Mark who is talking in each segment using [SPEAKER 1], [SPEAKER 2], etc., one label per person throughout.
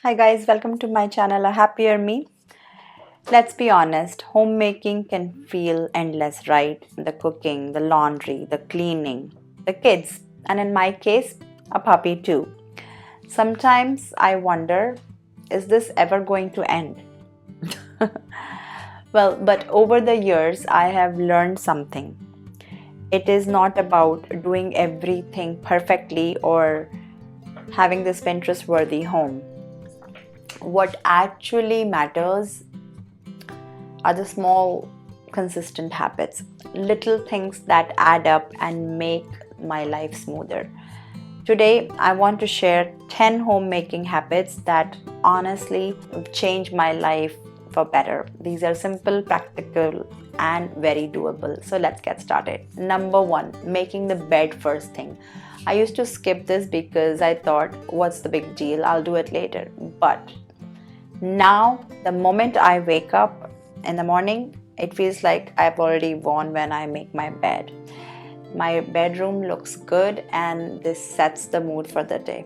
[SPEAKER 1] Hi guys, welcome to my channel A Happier Me. Let's be honest, homemaking can feel endless, right? The cooking, the laundry, the cleaning, the kids, and in my case, a puppy too. Sometimes I wonder, is this ever going to end? Well, but over the years, I have learned something. It is not about doing everything perfectly or having this Pinterest worthy home. What actually matters are the small, consistent habits, little things that add up and make my life smoother. Today, I want to share 10 homemaking habits that honestly change my life for better. These are simple, practical, and very doable. So let's get started. Number one, making the bed first thing. I used to skip this because I thought, what's the big deal? I'll do it later. But now, the moment I wake up in the morning, it feels like I've already won when I make my bed. My bedroom looks good and this sets the mood for the day.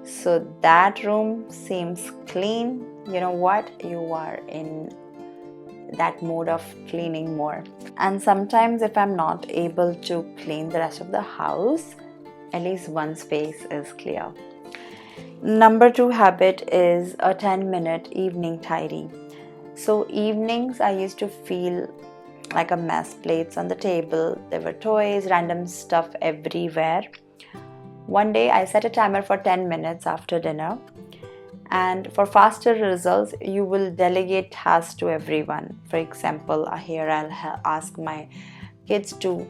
[SPEAKER 1] So that room seems clean. You know what? You are in that mode of cleaning more. And sometimes, if I'm not able to clean the rest of the house, at least one space is clear. Number two habit is a 10-minute evening tidy. So, evenings I used to feel like a mess. Plates on the table, there were toys, random stuff everywhere. One day I set a timer for 10 minutes after dinner. And for faster results, you will delegate tasks to everyone. For example, here I'll ask my kids to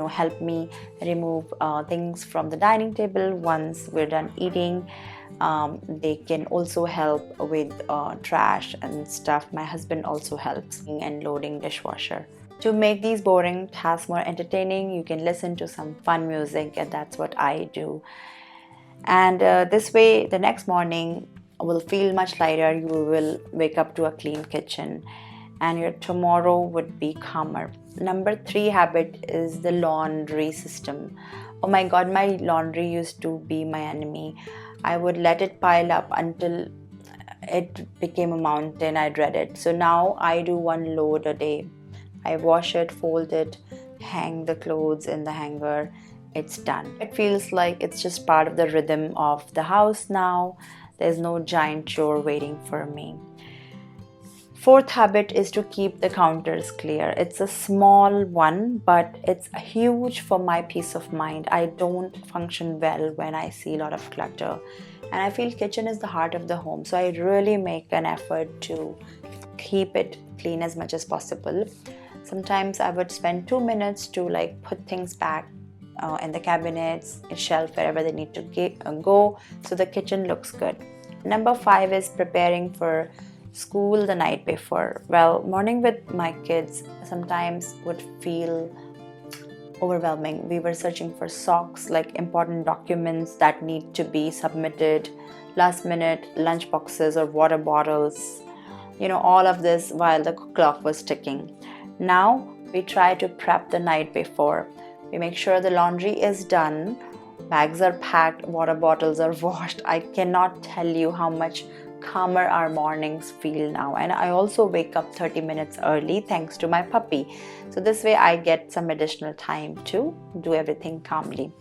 [SPEAKER 1] help me remove things from the dining table once we're done eating. They can also help with trash and stuff. My husband also helps and loading dishwasher. To make these boring tasks more entertaining, you can listen to some fun music, and that's what I do. And this way, the next morning will feel much lighter. You will wake up to a clean kitchen, and your tomorrow would be calmer. Number three habit is the laundry system. Oh my god, my laundry used to be my enemy. I would let it pile up until it became a mountain. I dread it. So now I do one load a day. I wash it, fold it, hang the clothes in the hanger. It's done. It feels like it's just part of the rhythm of the house now. There's no giant chore waiting for me. Fourth habit is to keep the counters clear. It's a small one, but it's huge for my peace of mind. I don't function well when I see a lot of clutter. And I feel kitchen is the heart of the home. So I really make an effort to keep it clean as much as possible. Sometimes I would spend 2 minutes to put things back in the cabinets, shelf, wherever they need to go, so the kitchen looks good. Number five is preparing for school the night before. Well, morning with my kids sometimes would feel overwhelming. We were searching for socks, like important documents that need to be submitted, last minute lunch boxes or water bottles, all of this while the clock was ticking. Now we try to prep the night before. We make sure the laundry is done, bags are packed, water bottles are washed. I cannot tell you how much calmer our mornings feel now. And I also wake up 30 minutes early thanks to my puppy. So this way I get some additional time to do everything calmly.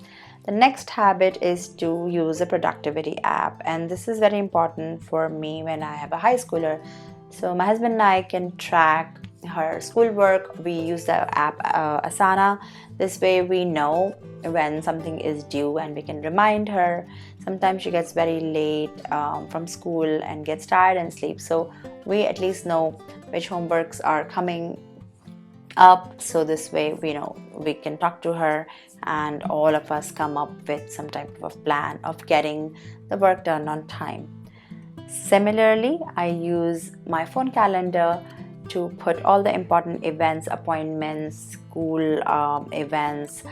[SPEAKER 1] The next habit is to use a productivity app, and this is very important for me when I have a high schooler. So my husband and I can track her schoolwork. We use the app Asana. This way we know when something is due and we can remind her. Sometimes she gets very late from school and gets tired and sleeps. So we at least know which homeworks are coming up. So this way we can talk to her and all of us come up with some type of plan of getting the work done on time. Similarly, I use my phone calendar to put all the important events, appointments, school events,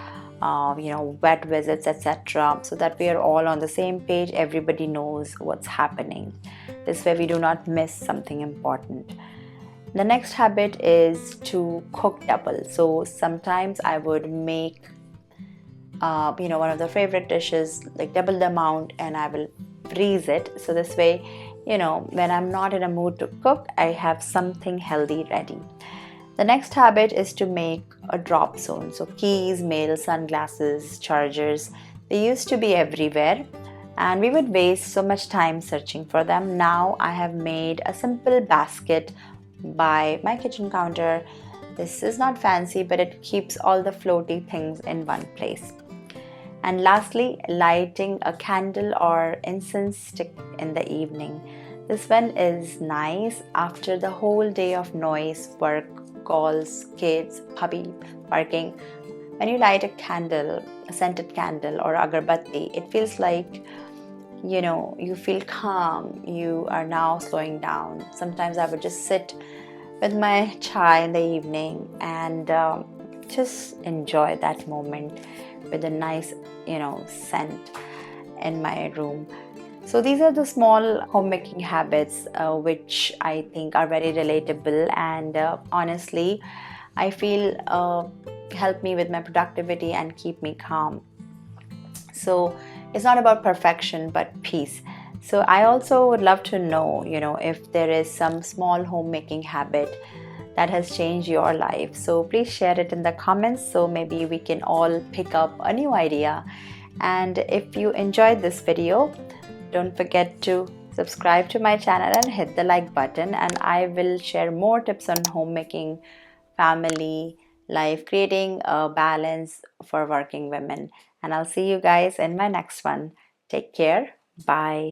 [SPEAKER 1] vet visits, etc., so that we are all on the same page. Everybody knows what's happening. This way we do not miss something important. The next habit is to cook double. So sometimes I would make one of the favorite dishes, like double the amount, and I will freeze it. So this way, when I'm not in a mood to cook, I have something healthy ready. The next habit is to make a drop zone. So keys, mail, sunglasses, chargers, they used to be everywhere and we would waste so much time searching for them. Now I have made a simple basket by my kitchen counter. This is not fancy, but it keeps all the floaty things in one place. And lastly, lighting a candle or incense stick in the evening. This one is nice after the whole day of noise, work, calls, kids, puppy barking. When you light a candle, a scented candle or agarbatti, it feels like you feel calm. You are now slowing down. Sometimes I would just sit with my chai in the evening and just enjoy that moment with a nice scent in my room. So these are the small homemaking habits which I think are very relatable, and honestly I feel help me with my productivity and keep me calm. So it's not about perfection but peace. So I also would love to know, if there is some small homemaking habit that has changed your life. So please share it in the comments so maybe we can all pick up a new idea. And if you enjoyed this video, don't forget to subscribe to my channel and hit the like button, and I will share more tips on homemaking, family life, creating a balance for working women. And I'll see you guys in my next one. Take care. Bye.